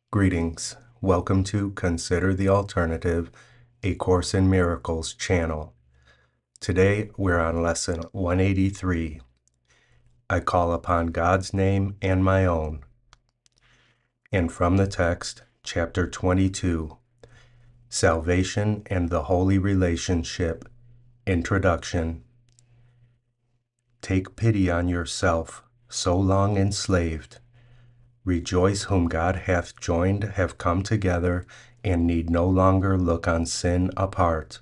Greetings. Welcome to Consider the Alternative, A Course in Miracles channel. Today we're on lesson 183. I call upon God's name and my own. And from the text, chapter 22, Salvation and the Holy Relationship, Introduction. Take pity on yourself, so long enslaved. Rejoice whom God hath joined have come together, and need no longer look on sin apart.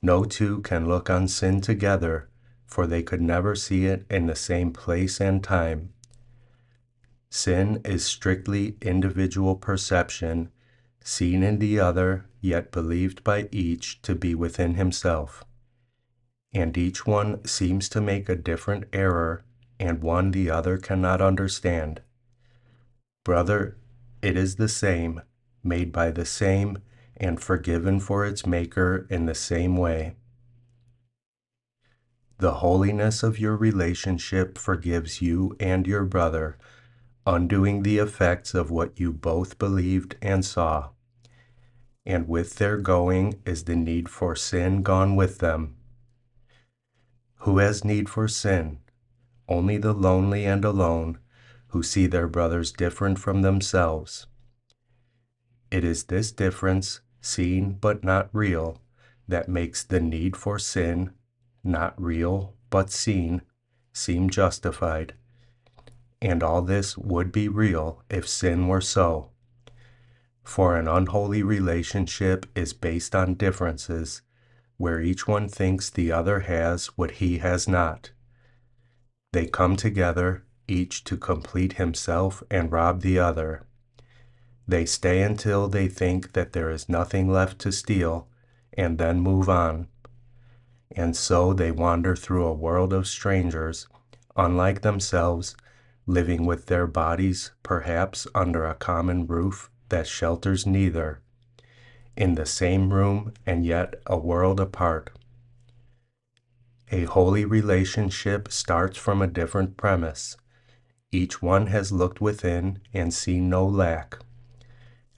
No two can look on sin together, for they could never see it in the same place and time. Sin is strictly individual perception, seen in the other, yet believed by each to be within himself. And each one seems to make a different error, and one the other cannot understand. Brother, it is the same, made by the same, and forgiven for its maker in the same way. The holiness of your relationship forgives you and your brother, undoing the effects of what you both believed and saw. And with their going is the need for sin gone with them. Who has need for sin? Only the lonely and alone, who see their brothers different from themselves. It is this difference, seen but not real, that makes the need for sin, not real but seen, seem justified. And all this would be real if sin were so. For an unholy relationship is based on differences, where each one thinks the other has what he has not. They come together, each to complete himself and rob the other. They stay until they think that there is nothing left to steal, and then move on. And so they wander through a world of strangers, unlike themselves, living with their bodies perhaps under a common roof that shelters neither, in the same room and yet a world apart. A holy relationship starts from a different premise. Each one has looked within and seen no lack.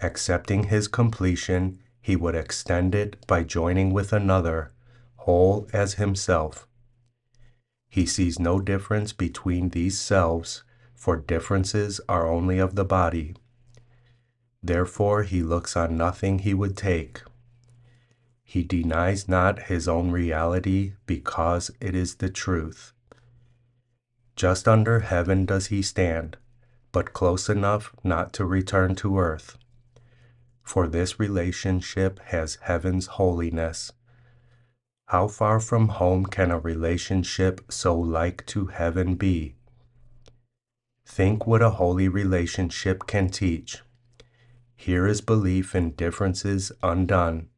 Accepting his completion, he would extend it by joining with another, whole as himself. He sees no difference between these selves, for differences are only of the body. Therefore he looks on nothing he would take. He denies not his own reality because it is the truth. Just under heaven does he stand, but close enough not to return to earth. For this relationship has heaven's holiness. How far from home can a relationship so like to heaven be? Think what a holy relationship can teach. Here is belief in differences undone.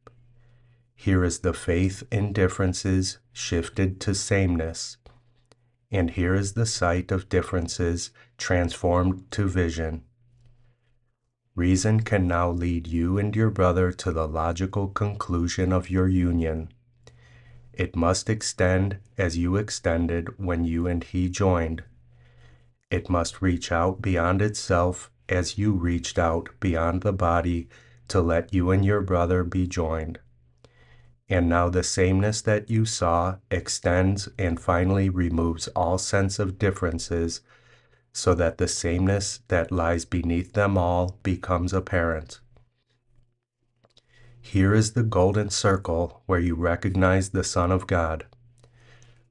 Here is the faith in differences shifted to sameness. And here is the sight of differences transformed to vision. Reason can now lead you and your brother to the logical conclusion of your union. It must extend as you extended when you and he joined. It must reach out beyond itself as you reached out beyond the body to let you and your brother be joined. And now the sameness that you saw extends and finally removes all sense of differences, so that the sameness that lies beneath them all becomes apparent. Here is the golden circle where you recognize the Son of God.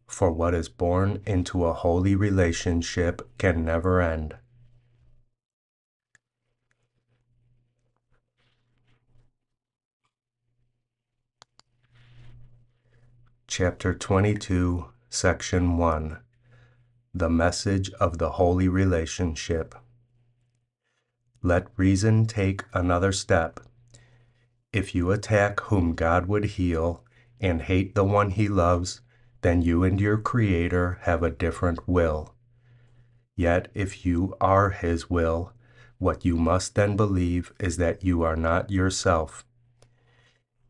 For what is born into a holy relationship can never end. Chapter 22, Section 1. The Message of the Holy Relationship. Let reason take another step. If you attack whom God would heal and hate the one he loves, then you and your Creator have a different will. Yet if you are his will, what you must then believe is that you are not yourself.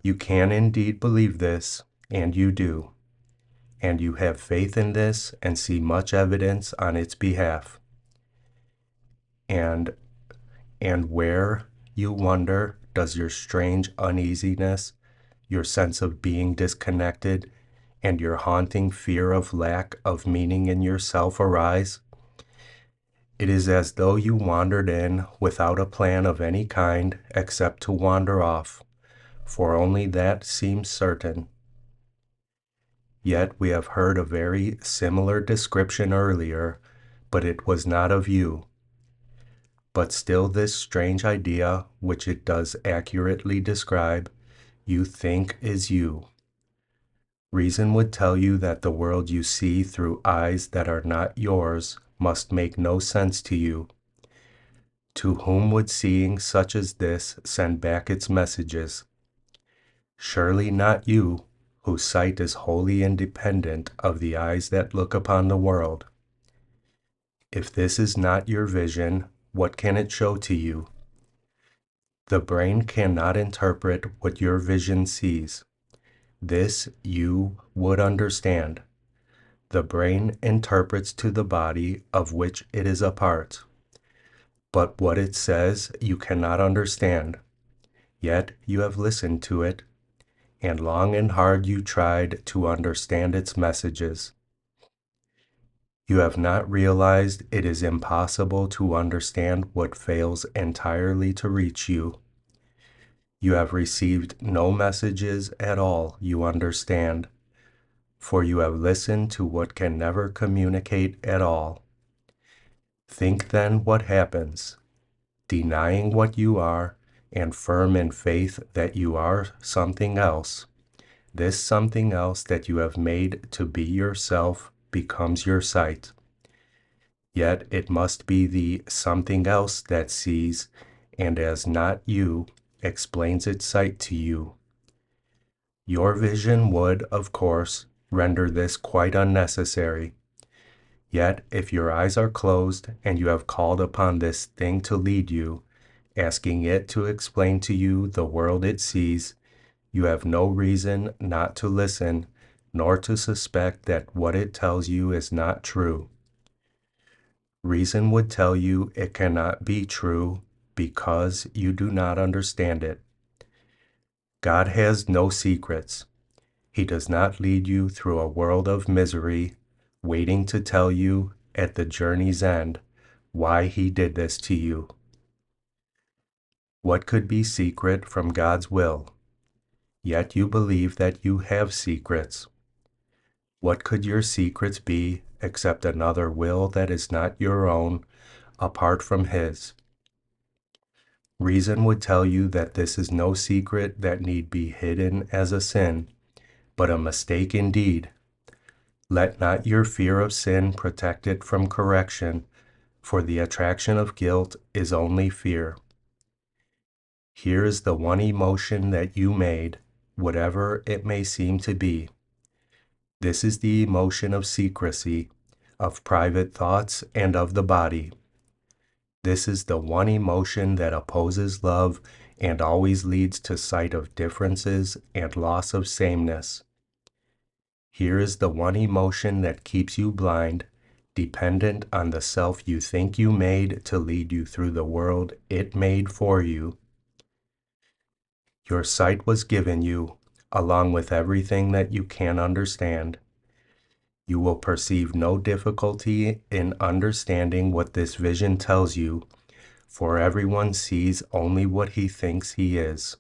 You can indeed believe this, and you do. And you have faith in this and see much evidence on its behalf. And And where, you wonder, does your strange uneasiness, your sense of being disconnected, and your haunting fear of lack of meaning in yourself arise? It is as though you wandered in without a plan of any kind except to wander off, for only that seems certain. Yet we have heard a very similar description earlier, but it was not of you. But still this strange idea, which it does accurately describe, you think is you. Reason would tell you that the world you see through eyes that are not yours must make no sense to you. To whom would seeing such as this send back its messages? Surely not you, whose sight is wholly independent of the eyes that look upon the world. If this is not your vision, what can it show to you? The brain cannot interpret what your vision sees. This you would understand. The brain interprets to the body of which it is a part. But what it says you cannot understand. Yet you have listened to it, and long and hard you tried to understand its messages. You have not realized it is impossible to understand what fails entirely to reach you. You have received no messages at all, you understand, for you have listened to what can never communicate at all. Think then what happens. Denying what you are, and firm in faith that you are something else, this something else that you have made to be yourself becomes your sight. Yet it must be the something else that sees, and as not you, explains its sight to you. Your vision would, of course, render this quite unnecessary. Yet if your eyes are closed and you have called upon this thing to lead you, asking it to explain to you the world it sees, you have no reason not to listen, nor to suspect that what it tells you is not true. Reason would tell you it cannot be true because you do not understand it. God has no secrets. He does not lead you through a world of misery, waiting to tell you at the journey's end why he did this to you. What could be secret from God's will? Yet you believe that you have secrets. What could your secrets be except another will that is not your own, apart from his? Reason would tell you that this is no secret that need be hidden as a sin, but a mistake indeed. Let not your fear of sin protect it from correction, for the attraction of guilt is only fear. Here is the one emotion that you made, whatever it may seem to be. This is the emotion of secrecy, of private thoughts, and of the body. This is the one emotion that opposes love and always leads to sight of differences and loss of sameness. Here is the one emotion that keeps you blind, dependent on the self you think you made to lead you through the world it made for you. Your sight was given you, along with everything that you can understand. You will perceive no difficulty in understanding what this vision tells you, for everyone sees only what he thinks he is.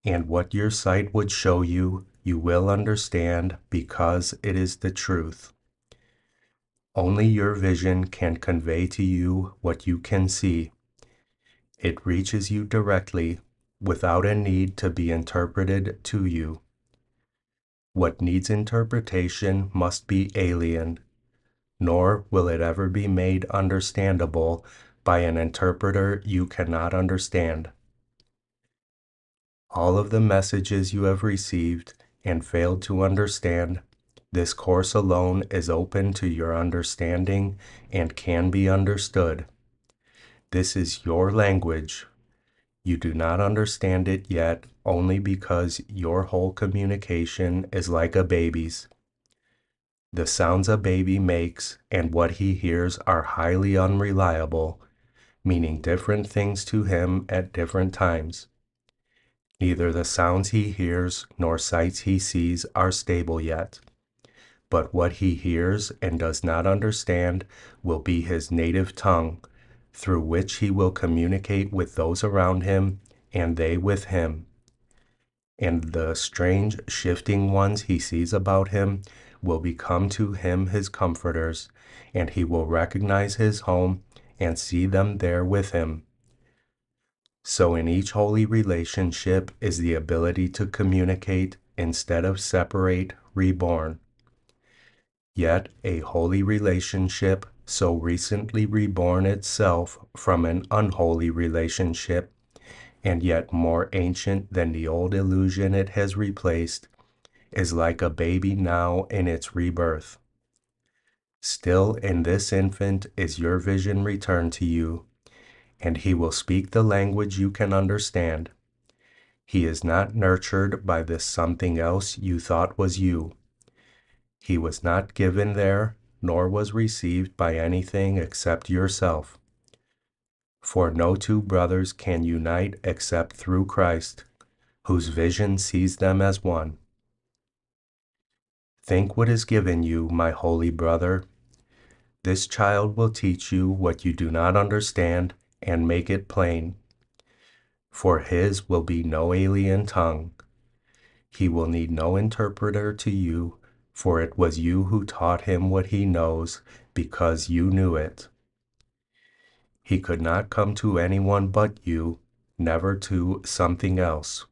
And what your sight would show you, you will understand because it is the truth. Only your vision can convey to you what you can see. It reaches you directly, without a need to be interpreted to you. What needs interpretation must be alien, nor will it ever be made understandable by an interpreter you cannot understand. All of the messages you have received and failed to understand, this course alone is open to your understanding and can be understood. This is your language. You do not understand it yet only because your whole communication is like a baby's. The sounds a baby makes and what he hears are highly unreliable, meaning different things to him at different times. Neither the sounds he hears nor sights he sees are stable yet, but what he hears and does not understand will be his native tongue, through which he will communicate with those around him and they with him. And the strange shifting ones he sees about him will become to him his comforters, and he will recognize his home and see them there with him. So in each holy relationship is the ability to communicate instead of separate, reborn. Yet a holy relationship so recently reborn itself from an unholy relationship, and yet more ancient than the old illusion it has replaced, is like a baby now in its rebirth. Still in this infant is your vision returned to you, and he will speak the language you can understand. He is not nurtured by this something else you thought was you. He was not given there, nor was received by anything except yourself. For no two brothers can unite except through Christ, whose vision sees them as one. Think what is given you, my holy brother. This child will teach you what you do not understand and make it plain. For his will be no alien tongue. He will need no interpreter to you, for it was you who taught him what he knows, because you knew it. He could not come to anyone but you, never to something else.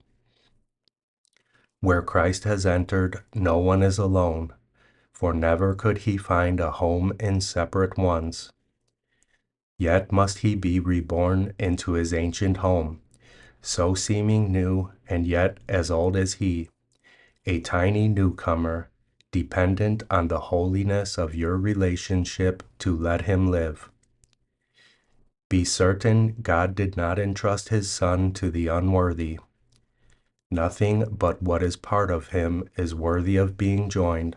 Where Christ has entered, no one is alone, for never could he find a home in separate ones. Yet must he be reborn into his ancient home, so seeming new and yet as old as he, a tiny newcomer, dependent on the holiness of your relationship to let him live. Be certain God did not entrust his Son to the unworthy. Nothing but what is part of him is worthy of being joined,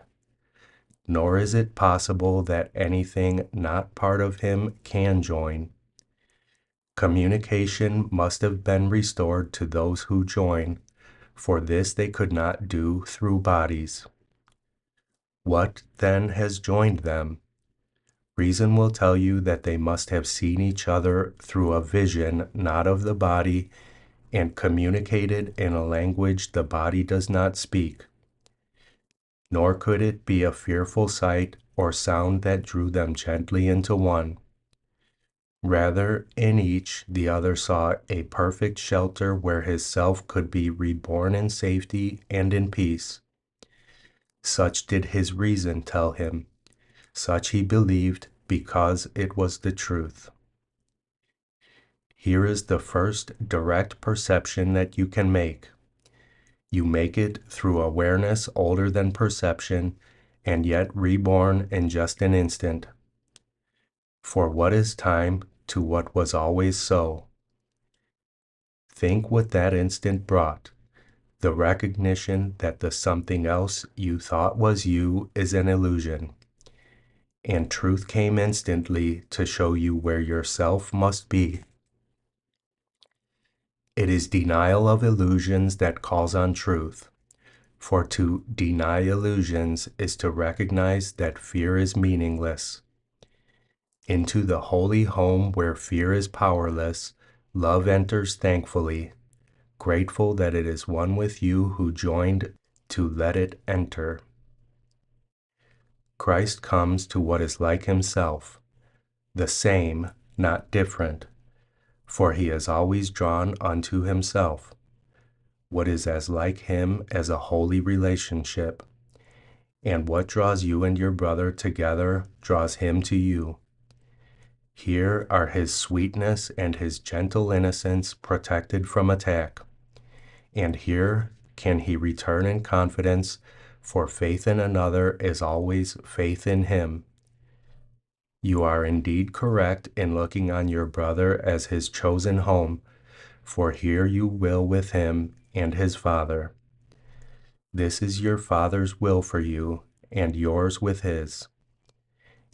nor is it possible that anything not part of him can join. Communication must have been restored to those who join, for this they could not do through bodies. What, then, has joined them? Reason will tell you that they must have seen each other through a vision not of the body, and communicated in a language the body does not speak. Nor could it be a fearful sight or sound that drew them gently into one. Rather, in each the other saw a perfect shelter where his self could be reborn in safety and in peace. Such did his reason tell him. Such he believed because it was the truth. Here is the first direct perception that you can make. You make it through awareness older than perception, and yet reborn in just an instant. For what is time to what was always so? Think what that instant brought. The recognition that the something else you thought was you is an illusion. And truth came instantly to show you where yourself must be. It is denial of illusions that calls on truth. For to deny illusions is to recognize that fear is meaningless. Into the holy home where fear is powerless, love enters thankfully, grateful that it is one with you who joined to let it enter. Christ comes to what is like himself, the same, not different, for he is always drawn unto himself, what is as like him as a holy relationship. And what draws you and your brother together draws him to you. Here are his sweetness and his gentle innocence protected from attack. And here can he return in confidence, for faith in another is always faith in him. You are indeed correct in looking on your brother as his chosen home, for here you will with him and his Father. This is your Father's will for you, and yours with his.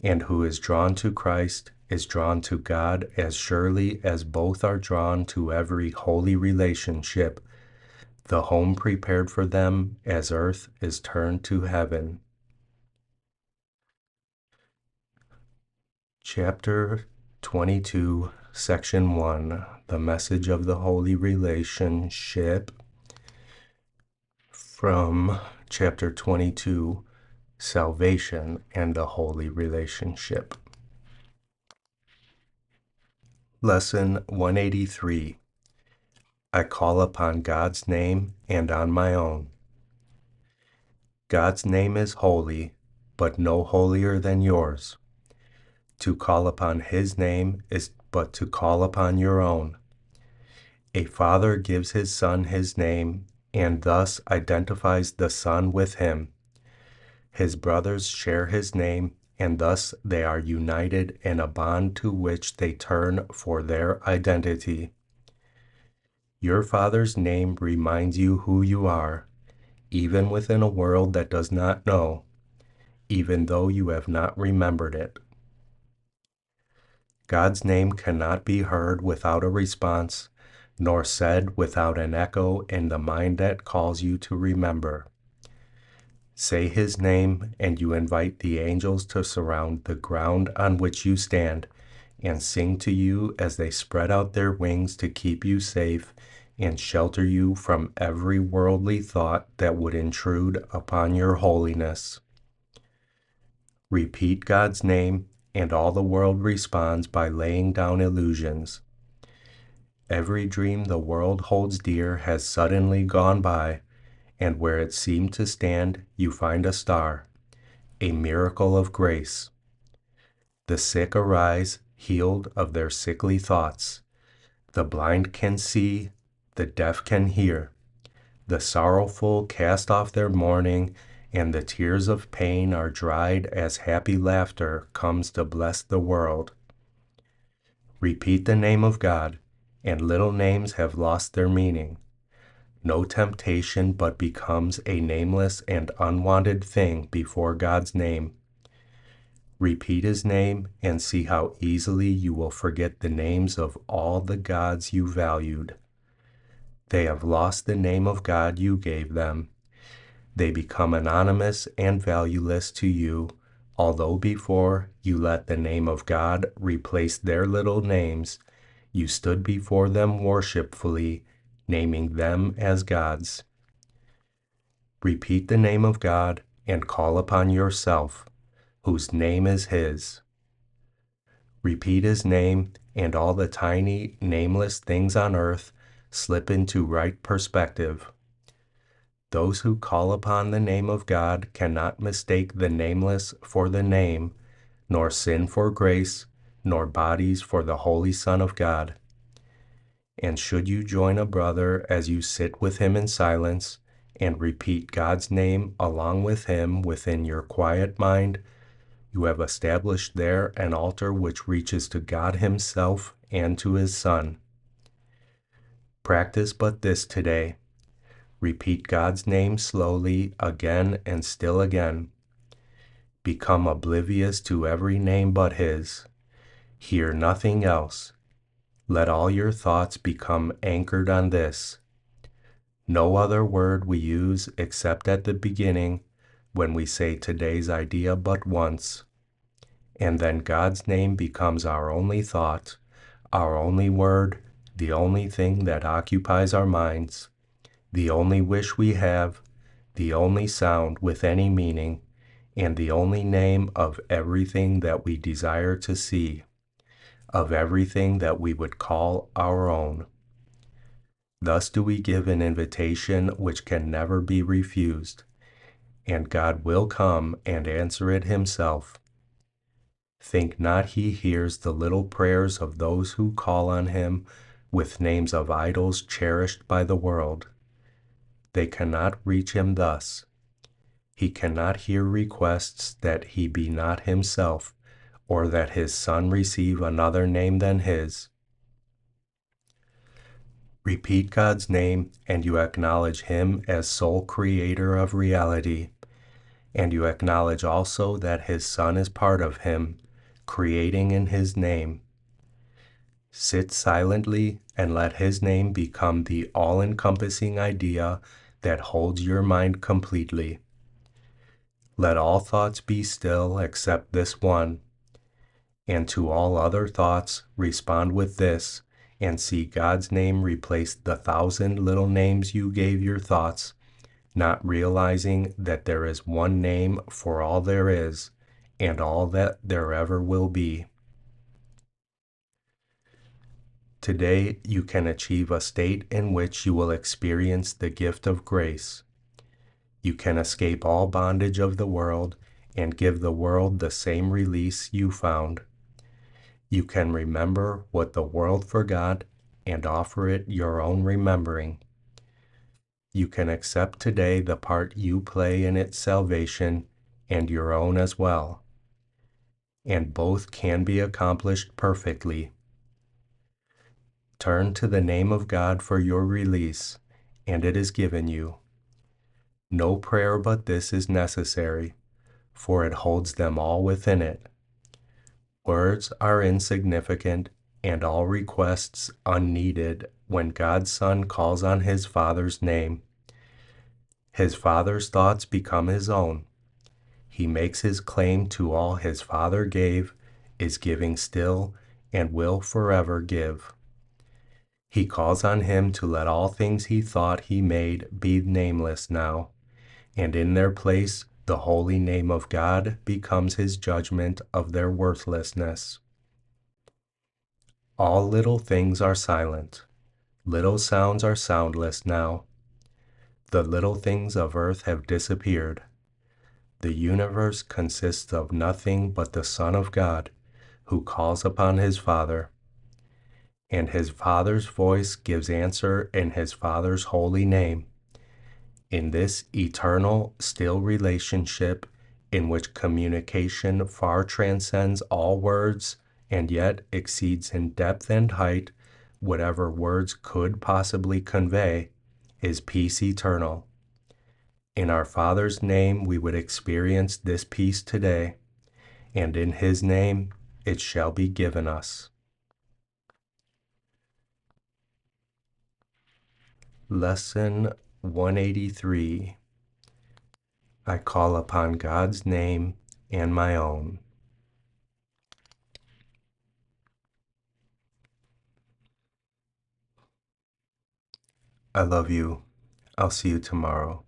And who is drawn to Christ is drawn to God as surely as both are drawn to every holy relationship, the home prepared for them as earth is turned to heaven. Chapter 22, Section 1, The Message of the Holy Relationship, from Chapter 22, Salvation and the Holy Relationship. Lesson 183. I call upon God's name and on my own. God's name is holy, but no holier than yours. To call upon His name is but to call upon your own. A father gives his son his name, and thus identifies the son with him. His brothers share his name, and thus they are united in a bond to which they turn for their identity. Your Father's name reminds you who you are, even within a world that does not know, even though you have not remembered it. God's name cannot be heard without a response, nor said without an echo in the mind that calls you to remember. Say His name, and you invite the angels to surround the ground on which you stand, and sing to you as they spread out their wings to keep you safe and shelter you from every worldly thought that would intrude upon your holiness. Repeat God's name, and all the world responds by laying down illusions. Every dream the world holds dear has suddenly gone by, and where it seemed to stand, you find a star, a miracle of grace. The sick arise, healed of their sickly thoughts. The blind can see, the deaf can hear. The sorrowful cast off their mourning, and the tears of pain are dried as happy laughter comes to bless the world. Repeat the name of God, and little names have lost their meaning. No temptation but becomes a nameless and unwanted thing before God's name. Repeat His name and see how easily you will forget the names of all the gods you valued. They have lost the name of God you gave them. They become anonymous and valueless to you, although before you let the name of God replace their little names, you stood before them worshipfully, naming them as gods. Repeat the name of God and call upon yourself, whose name is His. Repeat His name, and all the tiny, nameless things on earth slip into right perspective. Those who call upon the name of God cannot mistake the nameless for the name, nor sin for grace, nor bodies for the Holy Son of God. And should you join a brother as you sit with him in silence, and repeat God's name along with him within your quiet mind, you have established there an altar which reaches to God Himself and to His Son. Practice but this today. Repeat God's name slowly again and still again. Become oblivious to every name but His. Hear nothing else. Let all your thoughts become anchored on this. No other word we use except at the beginning, when we say today's idea but once. And then God's name becomes our only thought, our only word, the only thing that occupies our minds, the only wish we have, the only sound with any meaning, and the only name of everything that we desire to see, of everything that we would call our own. Thus do we give an invitation which can never be refused, and God will come and answer it Himself. Think not He hears the little prayers of those who call on Him with names of idols cherished by the world. They cannot reach Him thus. He cannot hear requests that He be not Himself, or that His Son receive another name than His. Repeat God's name, and you acknowledge Him as sole creator of reality, and you acknowledge also that His Son is part of Him, creating in His name. Sit silently and let His name become the all-encompassing idea that holds your mind completely. Let all thoughts be still except this one, and to all other thoughts respond with this, and see God's name replace the 1,000 little names you gave your thoughts, not realizing that there is one name for all there is and all that there ever will be. Today, you can achieve a state in which you will experience the gift of grace. You can escape all bondage of the world and give the world the same release you found. You can remember what the world forgot and offer it your own remembering. You can accept today the part you play in its salvation and your own as well. And both can be accomplished perfectly. Turn to the name of God for your release, and it is given you. No prayer but this is necessary, for it holds them all within it. Words are insignificant, and all requests unneeded when God's Son calls on His Father's name. His Father's thoughts become His own. He makes His claim to all His Father gave, is giving still, and will forever give. He calls on Him to let all things He thought He made be nameless now, and in their place the holy name of God becomes His judgment of their worthlessness. All little things are silent. Little sounds are soundless now. The little things of earth have disappeared. The universe consists of nothing but the Son of God, who calls upon His Father. And His Father's voice gives answer in His Father's holy name. In this eternal, still relationship, in which communication far transcends all words and yet exceeds in depth and height whatever words could possibly convey, is peace eternal. In our Father's name we would experience this peace today, and in His name it shall be given us. Lesson 183. I call upon God's name and my own. I love you. I'll see you tomorrow.